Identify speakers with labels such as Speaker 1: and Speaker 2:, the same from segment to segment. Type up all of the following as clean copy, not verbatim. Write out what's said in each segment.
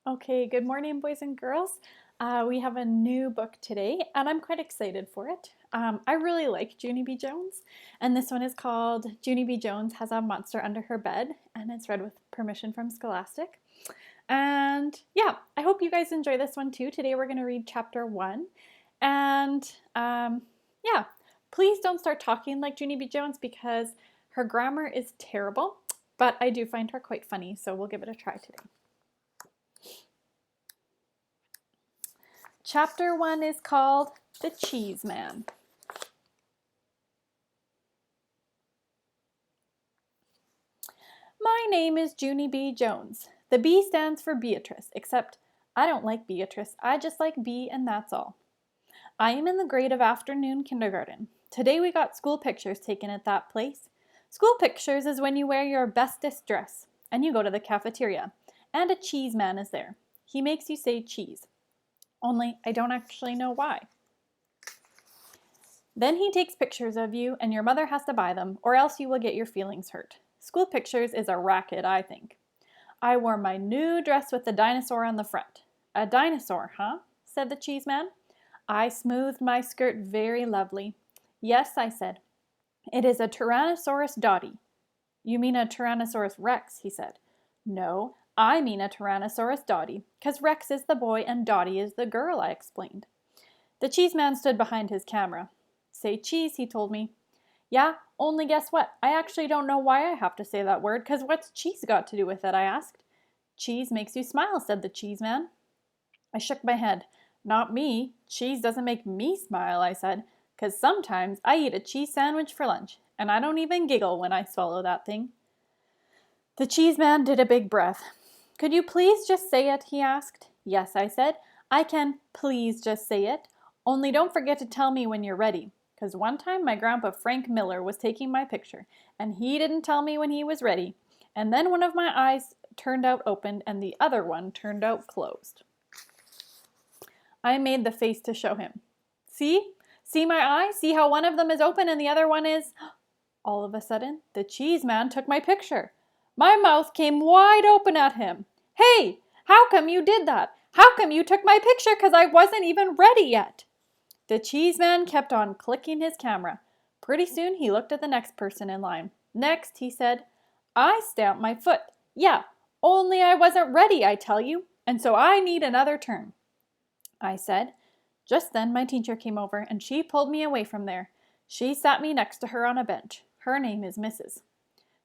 Speaker 1: Okay, good morning, boys and girls. We have a new book today, and I'm quite excited for it. I really like Junie B. Jones, and this one is called Junie B. Jones Has a Monster Under Her Bed, and it's read with permission from Scholastic. And yeah, I hope you guys enjoy this one too. Today we're going to read chapter 1. And yeah, please don't start talking like Junie B. Jones because her grammar is terrible, but I do find her quite funny, so we'll give it a try today. Chapter 1 is called The Cheese Man. My name is Junie B. Jones. The B stands for Beatrice, except I don't like Beatrice. I just like B and that's all. I am in the grade of afternoon kindergarten. Today we got school pictures taken at that place. School pictures is when you wear your bestest dress and you go to the cafeteria, and a cheese man is there. He makes you say cheese. Only I don't actually know why. Then he takes pictures of you and your mother has to buy them or else you will get your feelings hurt. School pictures is a racket, I think. I wore my new dress with the dinosaur on the front. A dinosaur, huh? Said the cheese man. I smoothed my skirt very lovely. Yes, I said. It is a Tyrannosaurus dotty. You mean a Tyrannosaurus rex, he said. No, I mean a Tyrannosaurus dotty, 'cause Rex is the boy and Dotty is the girl, I explained. The cheese man stood behind his camera. Say cheese, he told me. Yeah, only guess what? I actually don't know why I have to say that word, 'cause what's cheese got to do with it, I asked. Cheese makes you smile, said the cheese man. I shook my head. Not me. Cheese doesn't make me smile, I said, 'cause sometimes I eat a cheese sandwich for lunch, and I don't even giggle when I swallow that thing. The cheese man did a big breath. Could you please just say it, he asked. Yes, I said. I can please just say it. Only don't forget to tell me when you're ready. 'Cause one time my grandpa Frank Miller was taking my picture, and he didn't tell me when he was ready. And then one of my eyes turned out open, and the other one turned out closed. I made the face to show him. See? See my eye? See how one of them is open and the other one is... All of a sudden, the cheese man took my picture. My mouth came wide open at him. Hey, how come you did that? How come you took my picture 'cause I wasn't even ready yet? The cheese man kept on clicking his camera. Pretty soon he looked at the next person in line. Next, he said, I stamped my foot. Yeah, only I wasn't ready, I tell you, and so I need another turn. I said. Just then my teacher came over and she pulled me away from there. She sat me next to her on a bench. Her name is Mrs.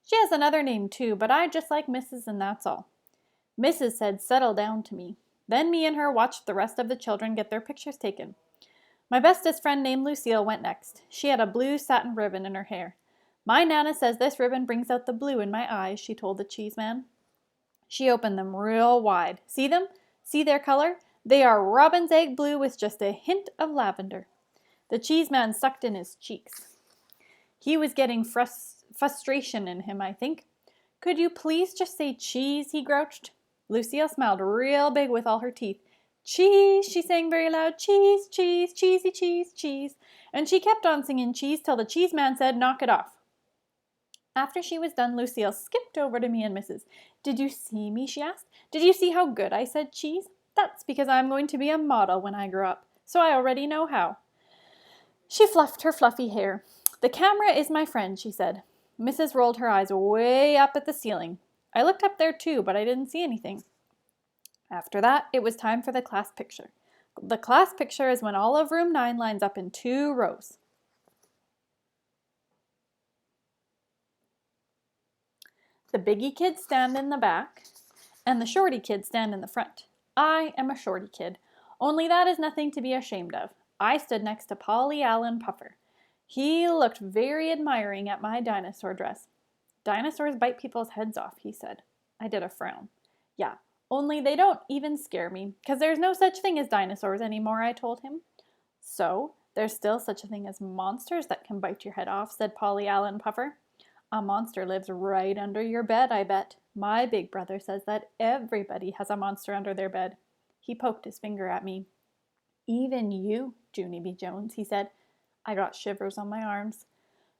Speaker 1: She has another name too, but I just like Mrs. and that's all. Mrs. said settle down to me. Then me and her watched the rest of the children get their pictures taken. My bestest friend named Lucille went next. She had a blue satin ribbon in her hair. My Nana says this ribbon brings out the blue in my eyes, she told the cheese man. She opened them real wide. See them? See their color? They are robin's egg blue with just a hint of lavender. The cheese man sucked in his cheeks. He was getting frustration in him, I think. Could you please just say cheese, he grouched. Lucille smiled real big with all her teeth. Cheese, she sang very loud. Cheese, cheese, cheesy cheese, cheese. And she kept on singing cheese till the cheese man said, knock it off. After she was done, Lucille skipped over to me and Mrs. Did you see me, she asked. Did you see how good I said cheese? That's because I'm going to be a model when I grow up, so I already know how. She fluffed her fluffy hair. The camera is my friend, she said. Mrs. rolled her eyes way up at the ceiling. I looked up there too, but I didn't see anything. After that, it was time for the class picture. The class picture is when all of room 9 lines up in 2 rows. The biggie kids stand in the back, and the shorty kids stand in the front. I am a shorty kid, only that is nothing to be ashamed of. I stood next to Polly Allen Puffer. He looked very admiring at my dinosaur dress. Dinosaurs bite people's heads off, he said. I did a frown. Yeah, only they don't even scare me, 'cause there's no such thing as dinosaurs anymore, I told him. So, there's still such a thing as monsters that can bite your head off, said Polly Allen Puffer. A monster lives right under your bed, I bet. My big brother says that everybody has a monster under their bed. He poked his finger at me. Even you, Junie B. Jones, he said. I got shivers on my arms.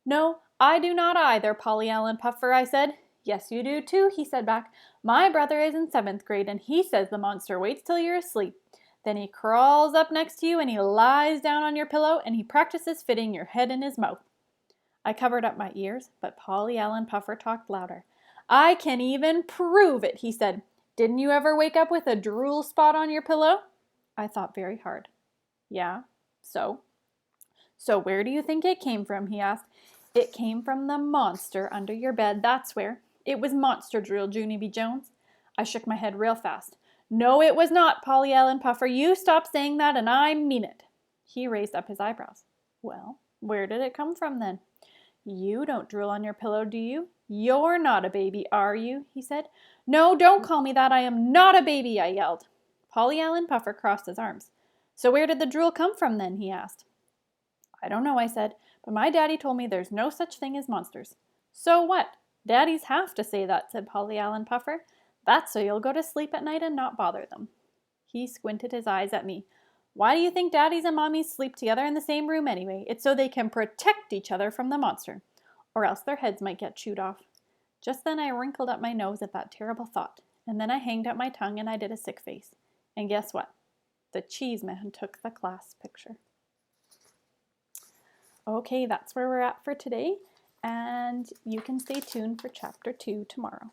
Speaker 1: No, I do not either, Polly Allen Puffer, I said. Yes, you do too, he said back. My brother is in 7th grade, and he says the monster waits till you're asleep. Then he crawls up next to you, and he lies down on your pillow, and he practices fitting your head in his mouth. I covered up my ears, but Polly Allen Puffer talked louder. I can even prove it, he said. Didn't you ever wake up with a drool spot on your pillow? I thought very hard. Yeah, so? So where do you think it came from, he asked. It came from the monster under your bed, that's where. It was monster drool, Junie B. Jones. I shook my head real fast. No, it was not, Polly Allen Puffer. You stop saying that, and I mean it. He raised up his eyebrows. Well, where did it come from then? You don't drool on your pillow, do you? You're not a baby, are you? He said. No, don't call me that. I am not a baby, I yelled. Polly Allen Puffer crossed his arms. So where did the drool come from then? He asked. I don't know, I said, but my daddy told me there's no such thing as monsters. So what? Daddies have to say that, said Polly Allen Puffer. That's so you'll go to sleep at night and not bother them. He squinted his eyes at me. Why do you think daddies and mommies sleep together in the same room anyway? It's so they can protect each other from the monster, or else their heads might get chewed off. Just then I wrinkled up my nose at that terrible thought, and then I hanged out my tongue and I did a sick face. And guess what? The cheese man took the class picture. Okay, that's where we're at for today, and you can stay tuned for chapter 2 tomorrow.